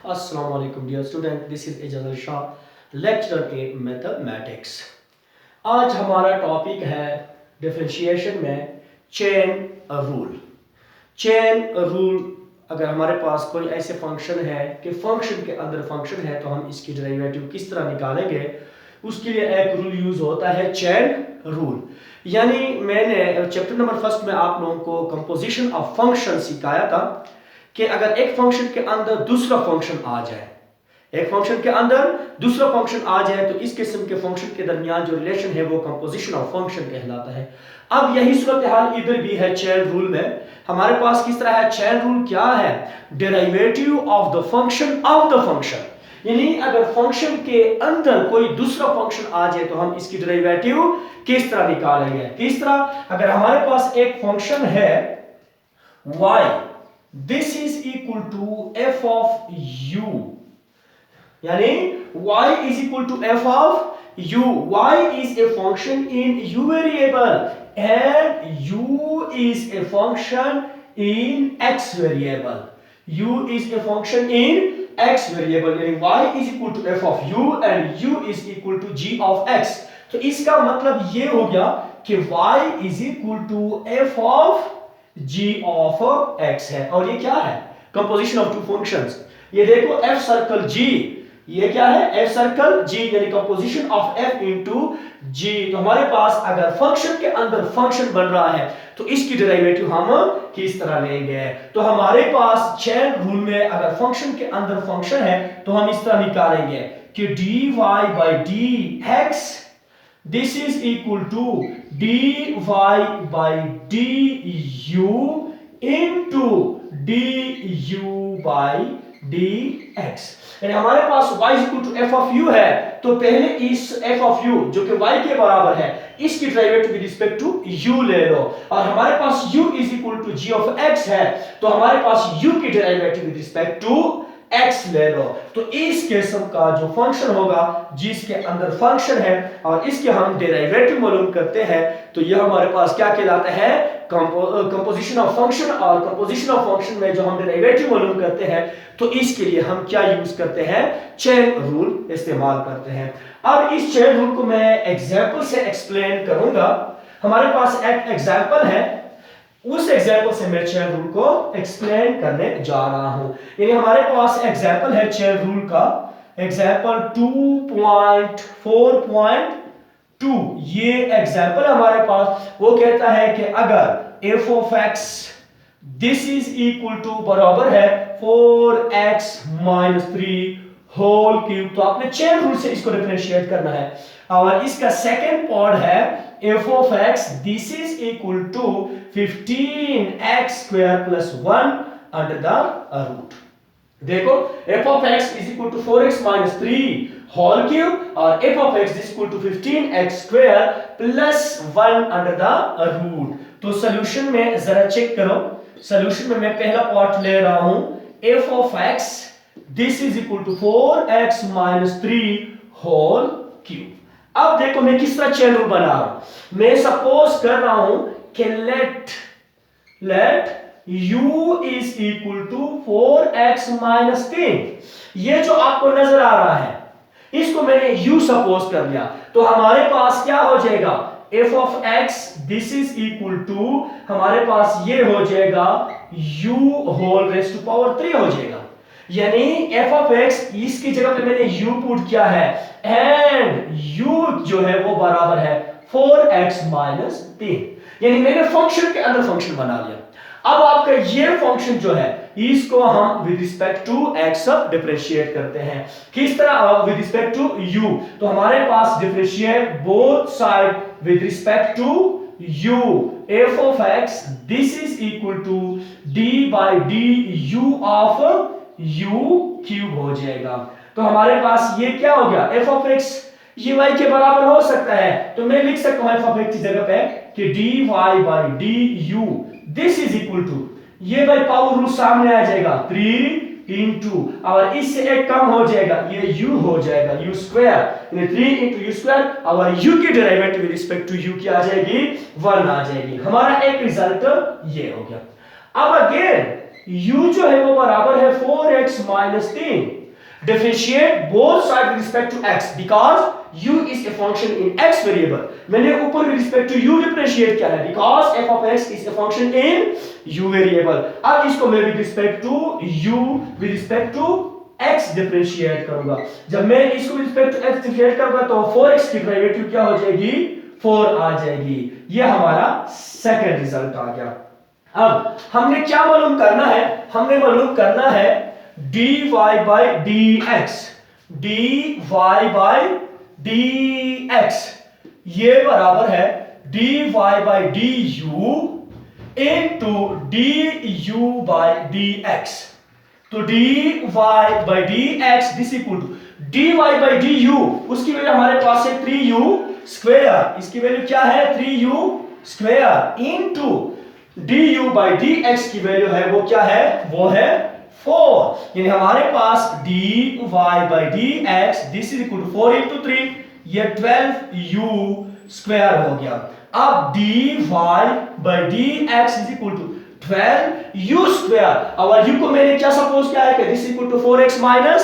Assalamu alaikum dear student, this is Ejaz Ali Shah, lecturer in mathematics. आज हमारा topic है differentiation में chain rule. Chain rule, अगर हमारे पास कोई ऐसे फंक्शन है कि फंक्शन के अंदर फंक्शन है तो हम इसकी डेरिवेटिव किस तरह निकालेंगे, उसके लिए एक रूल यूज होता है चेन रूल। यानी मैंने चैप्टर नंबर फर्स्ट में आप लोगों को कंपोजिशन ऑफ फंक्शन सिखाया था कि अगर एक फंक्शन के अंदर दूसरा फंक्शन आ जाए, एक फंक्शन के अंदर दूसरा फंक्शन आ जाए तो इस किस्म के फंक्शन के दरमियान जो रिलेशन है वो कंपोजिशन ऑफ फंक्शन कहलाता है। अब यही सूरत हाल इधर भी है चेन रूल में। हमारे पास किस तरह है चेन रूल, क्या है, डेरिवेटिव ऑफ द फंक्शन। यानी अगर फंक्शन के अंदर कोई दूसरा फंक्शन आ जाए तो हम इसकी डेरिवेटिव किस तरह निकालेंगे। किस तरह, अगर हमारे पास एक फंक्शन है y, this is equal to f of u, यानी y is equal to f of u. Y is a function in u variable and u is a function in x variable. U is a function in x variable, यानी y is equal to f of u and u is equal to g of x. तो इसका मतलब ये हो गया कि y is equal to f of g of x है। और ये क्या है, कंपोजिशन ऑफ टू फंक्शंस। ये देखो f सर्कल g, ये क्या है, f सर्कल g, यानी composition of f into g। तो हमारे पास अगर फंक्शन के अंदर फंक्शन बन रहा है तो इसकी डेरिवेटिव हम किस तरह लेंगे। तो हमारे पास चेन रूल में अगर फंक्शन के अंदर फंक्शन है तो हम इस तरह निकालेंगे कि dy by dx, this is equal to dy by du into du by dx। यानी हमारे पास y is equal to f of u है तो पहले इस f of u जो कि y के बराबर है इसकी derivative with respect to u ले लो, और हमारे पास u is equal to g of x है तो हमारे पास u की derivative with respect to x ले लो। तो इस किस्म का जो फंक्शन होगा जिसके अंदर फंक्शन है और इसके हम डेरिवेटिव मालूम करते हैं तो यह हमारे पास क्या कहलाता है, कंपोजिशन ऑफ फंक्शन। और कंपोजिशन ऑफ फंक्शन में जो हम डेरिवेटिव मालूम करते हैं तो इसके लिए हम क्या यूज करते हैं, चेन रूल इस्तेमाल करते हैं। अब इस चेन रूल को मैं एग्जांपल से एक्सप्लेन करूंगा। हमारे पास एक एग्जांपल है, उस एग्जांपल से मैं चेन रूल को एक्सप्लेन करने जा रहा हूं। यानी हमारे पास एग्जांपल है चेन रूल का, एग्जांपल 2.4.2। ये एग्जांपल हमारे पास वो कहता है कि अगर f of x this is equal to बराबर है 4x - 3 होल क्यूब, तो आपने चेन रूल से इसको डिफरेंशिएट करना है। और इसका सेकंड पार्ट है f of x this is equal to 15x square plus 1 under the root। देखो f of x is equal to 4x minus 3 whole cube और f of x is equal to 15x square plus 1 under the root। तो solution में जरा check करो, solution में मैं पहला part ले रहा हूं f of x this is equal to 4x minus 3 whole cube। अब देखो मैं किस तरह चेन रूल बना रहा हूं। मैं सपोज कर रहा हूं कि let u is equal to 4x minus 3। ये जो आपको नजर आ रहा है इसको मैंने u सपोज कर लिया तो हमारे पास क्या हो जाएगा, f of x this is equal to हमारे पास ये हो जाएगा u whole raised to power 3 हो जाएगा। यानी f of x इसकी जगह पे मैंने u पुट किया है एंड u जो है वो बराबर है 4x minus 3। यानी मैंने फंक्शन के अंदर फंक्शन बना लिया। अब आपका ये फंक्शन जो है इसको हम with respect to x differentiate करते हैं। किस तरह, विद रिस्पेक्ट टू u। तो हमारे पास differentiate both side with respect to u। f of x this is equal to d by du of u cube हो जाएगा। तो हमारे पास ये क्या हो गया, f of x ये y के बराबर हो सकता है तो मैं लिख सकता हूं f of x की जगह पे कि dy by du this is equal to, ये भाई पावर रूल सामने आ जाएगा 3 into और इससे एक कम हो जाएगा ये u हो जाएगा u स्क्वायर, यानी 3 into u स्क्वायर और u की derivative with respect to u की आ जाएगी 1 आ जाएगी। हमारा एक रिजल्ट ये हो गया। अब अगेन u जो है वो बराबर है 4x x minus 3. Differentiate both sides with respect to x because u is a function in x variable. मैंने ऊपर with respect to u differentiate किया है because f of x is a function in u variable. अब इसको मैं with respect to u with respect to x differentiate करूंगा. जब मैं इसको with respect to x differentiate करूंगा तो 4x की डेरिवेटिव क्या हो जाएगी 4 आ जाएगी. ये हमारा सेकंड रिजल्ट आ गया. अब हमने क्या मालूम करना है, हमने मालूम करना है dy by dx, dy by dx ये बराबर है dy by du into du by dx. तो dy by dx this equal to dy by du, उसकी वैल्यू हमारे पास है 3u स्क्वायर, इसकी वैल्यू क्या है 3u square into du by dx की वैल्यू है वो क्या है, वो है 4. यानी हमारे पास dy by dx this is equal to 4 into 3, ये 12u स्क्वायर हो गया. अब dy by dx is equal to 12u square. और u को मैंने क्या सपोज किया है कि this equal to 4x minus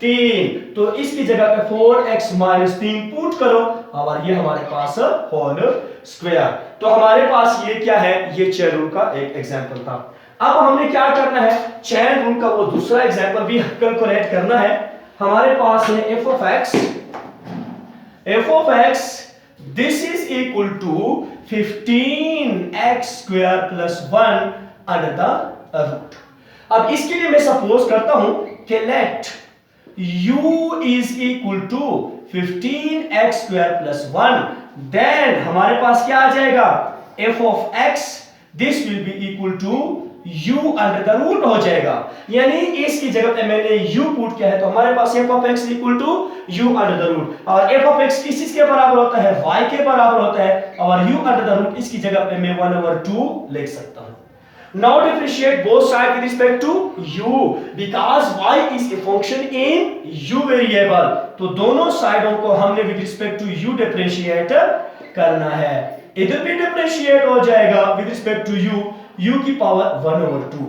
3, तो इसकी जगह पे 4x माइनस 3 पुट करो और ये हमारे पास होल स्क्वायर. तो हमारे पास ये क्या है, ये चेन रूल का एक एग्जांपल था. अब हमने क्या करना है, चेन रूल का वो दूसरा एग्जांपल भी कैलकुलेट करना है. हमारे पास है f of x this is equal to 15x square plus 1 under the root. अब इसके लिए मैं सपोज करता हूं कि let u is equal to 15x square plus 1, then हमारे पास क्या आ जाएगा f of x this will be equal to u under the root हो जाएगा. यानी इसकी जगह पे मैंने u पुट किया है तो हमारे पास f of x equal to u under the root. और f of x किस चीज के बराबर होता है, y के बराबर होता है, और u under the root इसकी जगह पे मैं 1/2 लिख सकता हूं. Now differentiate both sides with respect to u because y is a function in u variable. तो दोनों साइडों को हमने with respect to u differentiate करना है. इधर भी differentiate हो जाएगा with respect to u की पावर 1/2.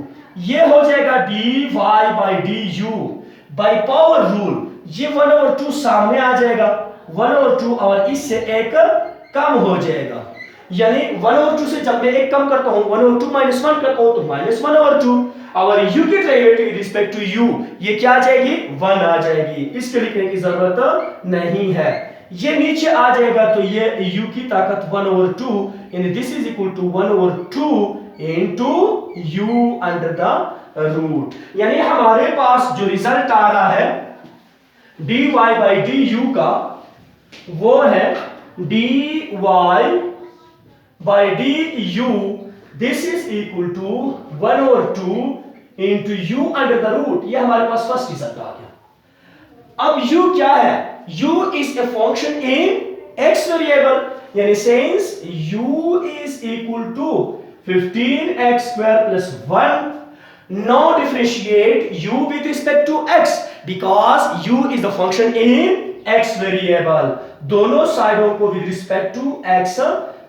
ये हो जाएगा dy by du by power rule. ये 1/2 सामने आ जाएगा 1/2 और इससे एक कम हो जाएगा. यानी 1/2 से जब मैं एक कम करता हूं 1/2 माइनस 1 करता हूं तो -1/2 और u की derivative with respect to u ये क्या आ जाएगी 1 आ जाएगी. इसके लिखने की जरूरत नहीं है. ये नीचे आ जाएगा तो ये u की ताकत 1/2 यानी this is equal to 1/2 into u under the root. यानी हमारे पास जो रिजल्ट आ रहा है dy by du का वो है dy by du this is equal to 1/2 into u under the root. ये हमारे पास फर्स्ट रिजल्ट आ गया. अब u क्या है, u is a function in x variable यानी since u is equal to 15x square plus 1, now differentiate u with respect to x because u is the function in x variable. दोनों साइडों को with respect to x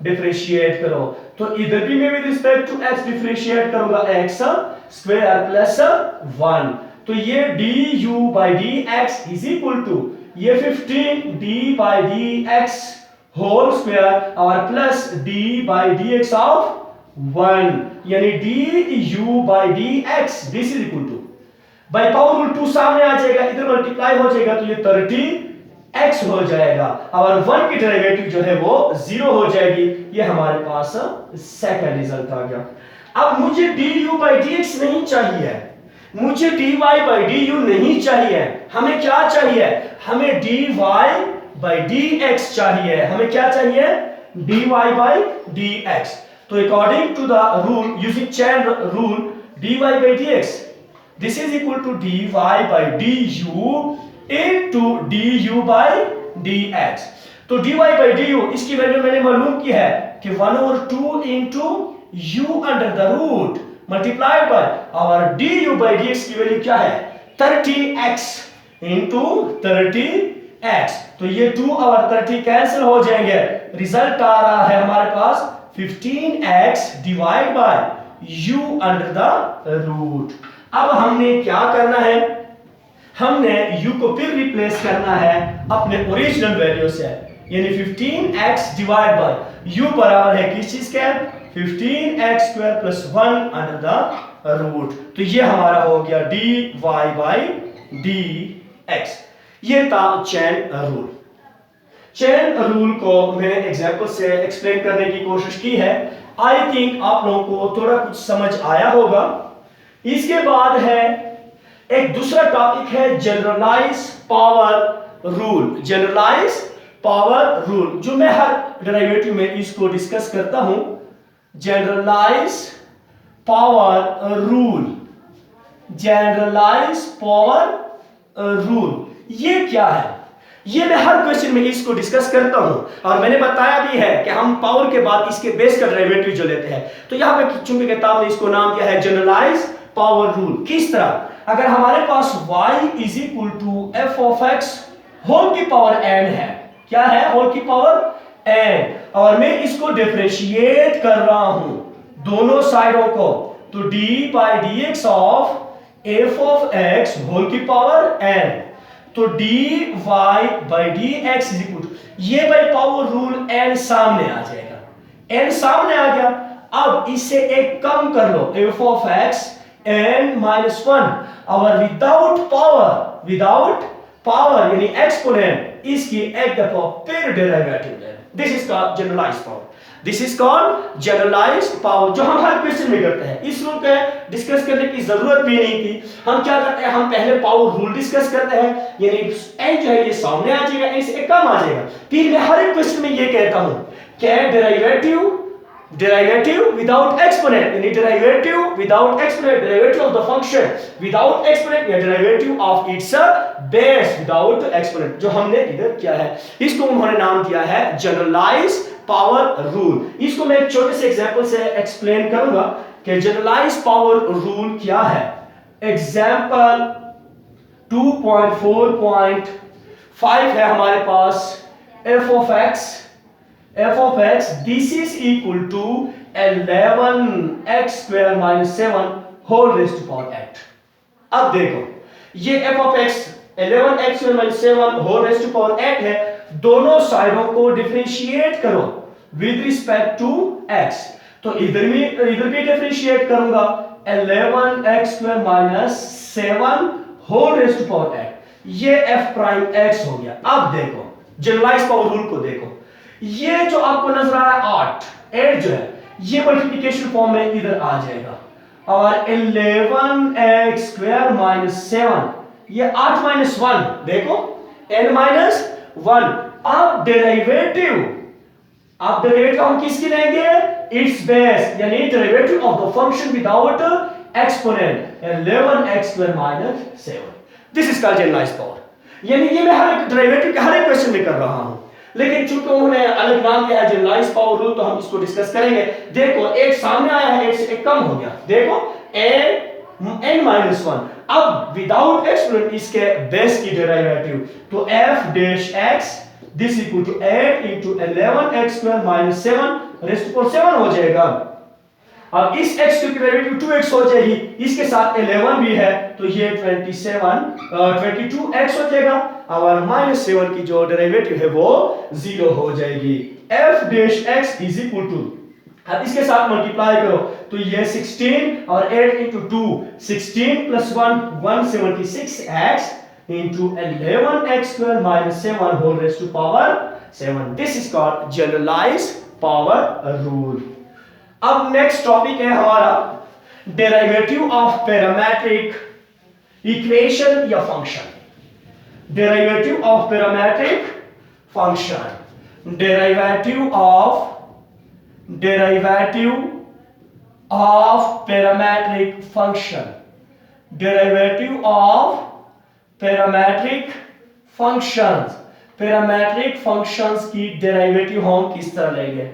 differentiate करो. तो इधर भी मैं with respect to x differentiate करूंगा x square plus 1. तो ये du by dx is equal to ये 15 d by dx whole square और plus d by dx of 1 यानी du by dx this is equal to by power rule 2 सामने आ जाएगा, इधर multiply हो जाएगा तो ये 30x हो जाएगा और 1 की डेरिवेटिव जो है वो 0 हो जाएगी. ये हमारे पास सेकंड रिजल्ट आ गया. अब मुझे du by dx नहीं चाहिए, मुझे dy by du नहीं चाहिए, हमें क्या चाहिए, हमें dy by dx चाहिए. हमें क्या चाहिए dy by dx. तो according to the rule using chain rule dy by dx this is equal to dy by du into du by dx. तो dy by du इसकी वैल्यू मैंने मालूम की है कि 1/2 into u under the root multiplied by our du by dx की value क्या है 30x into 30x. तो ये 2 और 30 कैंसिल हो जाएंगे. रिजल्ट आ रहा है हमारे पास 15x divide by u under the root. अब हमने क्या करना है, हमने u को फिर रिप्लेस करना है अपने ओरिजिनल वैल्यू से, यानी 15x डिवाइड बाय u बराबर है किस चीज के, 15x square plus 1 under the root. तो ये हमारा हो गया dy बाई dx। ये था चेन रूल। चेन रूल को मैंने एग्जांपल से एक्सप्लेन करने की कोशिश की है। आई थिंक आप लोगों को थोड़ा कुछ समझ आया होगा। इसके बाद है एक दूसरा टॉपिक है generalize power rule. Generalize power rule जो मैं हर डेरिवेटिव में इसको डिस्कस करता हूं। Generalize power rule, generalize power rule ये क्या है, ये मैं हर क्वेश्चन में इसको डिस्कस करता हूं और मैंने बताया भी है कि हम पावर के बाद इसके बेस का डेरिवेटिव जो लेते हैं। तो यहां पे चूंकि किताब ने इसको नाम दिया है जनरलाइज पावर रूल। किस तरह, अगर हमारे पास y is equal to F of X whole की पावर n है, क्या है, होल की पावर n, और मैं इसको डिफरेंशिएट कर रहा हूं दोनों साइडों को, तो d by D X of F of X whole की पावर n, तो dy by D X is equal to, ये बाई पावर रूल n सामने आ जाएगा, n सामने आ गया। अब इससे एक कम कर लो, f of x n minus 1 और विदाउट पावर यानी एक्सपोनेंट, इसकी एक दफा फिर डेरिवेटिव ले। This is called generalized power. This is called generalized power, जो हम हर क्वेश्चन में करते हैं। इस रूल को डिस्कस करने की जरूरत भी नहीं थी। हम क्या करते हैं, हम पहले पावर रूल डिस्कस करते हैं, यानी n जो है ये सामने आ जाएगा, n से कम आ जाएगा। फिर मैं हर एक क्वेश्चन में ये कहता हूं कि डेरिवेटिव विदाउट एक्सपोनेंट, यानी derivative without exponent, derivative of the function without exponent, या derivative of its base without exponent, जो हमने इधर किया है। इसको उन्होंने नाम दिया है जनरलाइज पावर रूल। इसको मैं एक छोटे से एग्जांपल से एक्सप्लेन करूंगा कि जनरलाइज पावर रूल क्या है। एग्जांपल 2.4.5 है हमारे पास, f of x this is equal to 11x square minus 7 whole raised to power 8। अब देखो ये f of x 11x square minus 7 whole raised to power 8 है। दोनों साइडों को डिफरेंशिएट करो विद रिस्पेक्ट टू x, तो इधर भी डिफरेंशिएट करूंगा 11x square minus 7 whole raised to power 8, ये f प्राइम x हो गया। अब देखो जनरलाइज्ड पावर रूल को देखो, ये जो आपको नजर आ रहा है 8 जो है ये मल्टीप्लिकेशन फॉर्म में इधर आ जाएगा, और 11x स्क्वायर माइनस 7 ये 8 माइनस 1, देखो n माइनस 1। अब डेरिवेटिव हम किसकी लेंगे, इट्स बेस, यानी derivative of the function without exponent 11x square minus 7। This is called generalized power. यानी ये मैं हर एक डेरिवेटिव के हर एक क्वेश्चन में कर रहा हूं, लेकिन चूंकि उन्होंने अलग नाम दिया है जनरलाइज्ड पावर रूल, तो हम इसको डिस्कस करेंगे। देखो एक सामने आया है, एक से एक कम हो गया, देखो n माइनस 1। अब विदाउट एक्सपोनेंट इसके बेस की डेरिवेटिव, तो f dash x this equal to 8 into 11x square minus 7 raise to power 7 हो जाएगा। अब इस x की डेरिवेटिव 2x हो जाएगी, इसके साथ 11 भी है, तो ये 22x हो जाएगा, और माइनस 7 की जो डेरिवेटिव है वो 0 हो जाएगी। f dash x is equal to, अब इसके साथ मल्टीप्लाई करो तो ये 16 और 8 into 2 16 plus 1 176x into 11x square minus 7 whole raised to power 7। This is called generalized power rule। अब नेक्स्ट टॉपिक है हमारा डेरिवेटिव ऑफ पैरामेट्रिक इक्वेशन या function. Derivative of parametric function, derivative of parametric function, derivative of parametric functions. Parametric functions की derivative हम किस तरह लेंगे।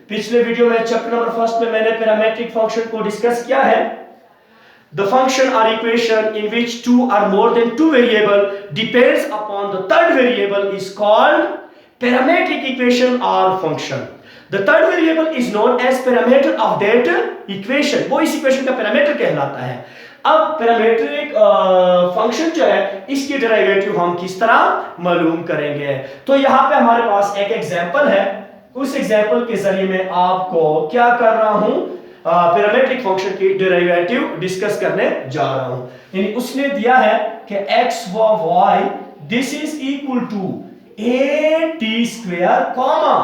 पिछले वीडियो में चैप्टर नंबर 1 में मैंने पैरामेट्रिक फंक्शन को डिस्कस किया है। The function or equation in which two or more than two variable depends upon the third variable is called parametric equation or function। The third variable is known as parameter of that equation। वो इस equation का parameter कहलाता है। अब parametric function जो है इसकी derivative हम किस तरह मालूम करेंगे। तो यहाँ पे हमारे पास एक एग्जांपल है, उस एग्जांपल के जरिए मैं आपको क्या कर रहा हूँ, पैरामीट्रिक फंक्शन की डेरिवेटिव डिस्कस करने जा रहा हूँ। यानी उसने दिया है कि x व y this is equal to a t square comma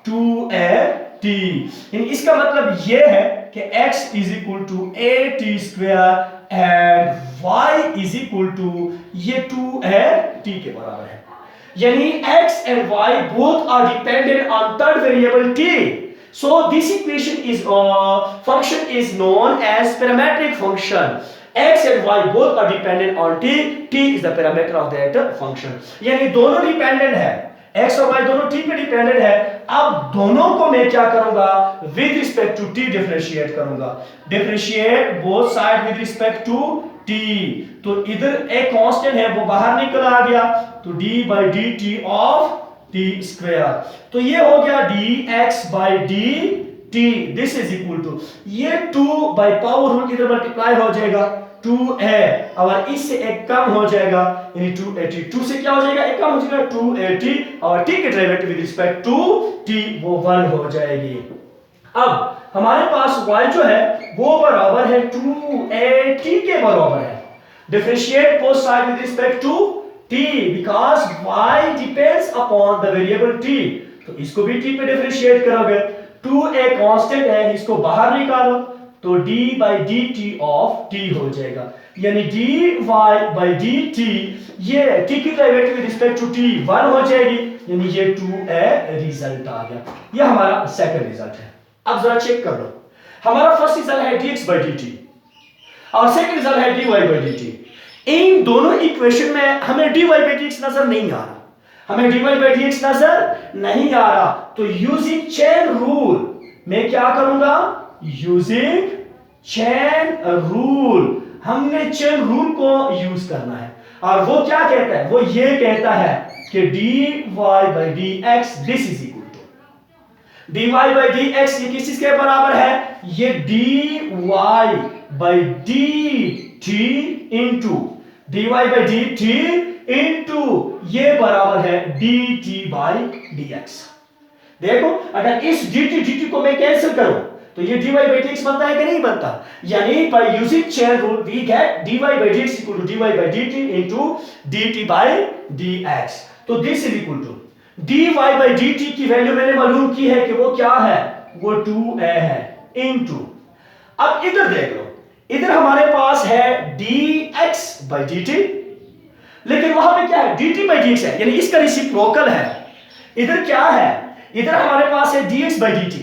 2at। यानी इसका मतलब ये है कि x is equal to at square and y is equal to ये 2at के बराबर है। यानी x and y both are dependent on third variable t. So this equation is function is known as parametric function. X and y both are dependent on t. T is the parameter of that function. यानी दोनों dependent है, x और y दोनों t पे dependent है। अब दोनों को मैं क्या करूंगा, with respect to t differentiate करूंगा। Differentiate both side with respect to t। तो इधर एक कांस्टेंट है वो बाहर निकल आ गया, तो d by dt of t square. तो ये हो गया dx by dt, this is equal to ये 2 by पावर रूट इधर मल्टीप्लाई हो जाएगा 2a और इससे एक कम हो जाएगा, यानी 280। 2 से क्या हो जाएगा, एक कम हो जाएगा 280 और t के derivative with respect to t वो 1 हो जाएगी। अब हमारे पास y जो है वो बराबर है 2at के बराबर है। Differentiate both side with respect to t because y depends upon the variable t। तो इसको भी t पे डिफरेंशिएट करोगे, 2a कांस्टेंट है, इसको बाहर निकालो तो d by dt of t हो जाएगा। यानी dy by dt ये t की derivative with respect to t 1 हो जाएगी, यानी ये 2a रिजल्ट आ गया। ये हमारा सेकंड रिजल्ट है। अब जरा चेक कर लो, हमारा फर्स्ट रिजल्ट है dx by dt और सेकंड रिजल्ट है dy by dt। इन दोनों इक्वेशन में हमें dy by dx नजर नहीं आ रहा, हमें dy by dx नजर नहीं आ रहा। तो यूजिंग चेन रूल मैं क्या करूंगा, यूजिंग चेन रूल, हमने चेन रूल को यूज करना है। और वो क्या कहता है, वो ये कहता है कि dy by dx this is equal to dy by dx ये किस चीज के बराबर है, ये dy by dt into dy by dt into ये बराबर है dt by dx। देखो अगर इस dt को मैं कैंसिल करूं तो ये dy by dx बनता है कि नहीं बनता, यानी by using chain rule we get dy by dx equal to dy by dt into dt by dx। तो this is equal to dy by dt की वैल्यू मैंने मालूम की है कि वो क्या है, वो 2a है इंटू, अब इधर देख लो, इधर हमारे पास है dx by dt, लेकिन वहां पे क्या है dt by dx है, यानी इसका रेसिप्रोकल है। इधर क्या है, इधर हमारे पास है dx by dt,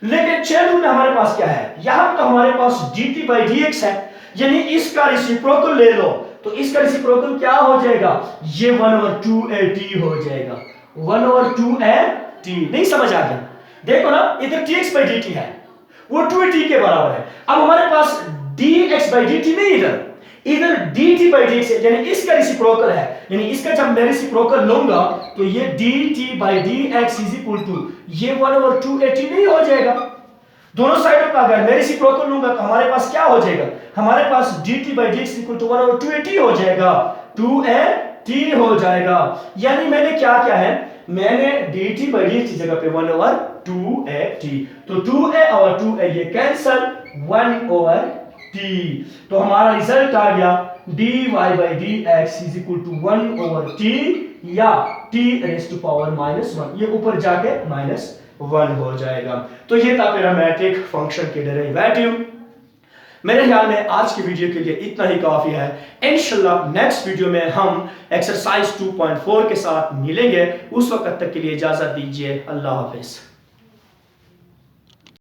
लेकिन चेन रूल में हमारे पास क्या है, यहां तो हमारे पास dt by dx है, यानी इसका रेसिप्रोकल ले लो तो इसका रेसिप्रोकल क्या हो जाएगा, ये 1/2at हो जाएगा, 1/2at। नहीं समझ आ गया, देखो ना इधर dx by dt है वो 2at के बराबर है। अब हमारे पास dx by dt नहीं, इधर dt by dx है, यानी इसका रेसिप्रोकल है, यानी इसका जब मैं रेसिप्रोकल लूंगा तो ये dt by dx is equal to ये 1/2at नहीं हो जाएगा। दोनों साइडों का अगर मैं रेसिप्रोकल लूंगा तो हमारे पास क्या हो जाएगा, हमारे पास dt by dx equal to 1/2at हो जाएगा, 2at हो जाएगा। यानी मैंने क्या क्या है, मैंने dt by dx की जगह पे 1/2at, तो 2a और 2a ये कैंसल, 1/t। तो हमारा रिजल्ट आ गया dy by dx is equal to 1/t या t रेज़ टू पावर -1, ये ऊपर जाके -1 हो जाएगा। तो ये था पैरामीट्रिक फंक्शन के डेरिवेटिव। मेरे ख्याल में आज की वीडियो के लिए इतना ही काफी है। इंशाल्लाह नेक्स्ट वीडियो में हम एक्सरसाइज 2.4 के साथ मिलेंगे। उस वक्त तक के लिए इजाजत दीजिए। अल्लाह हाफिज।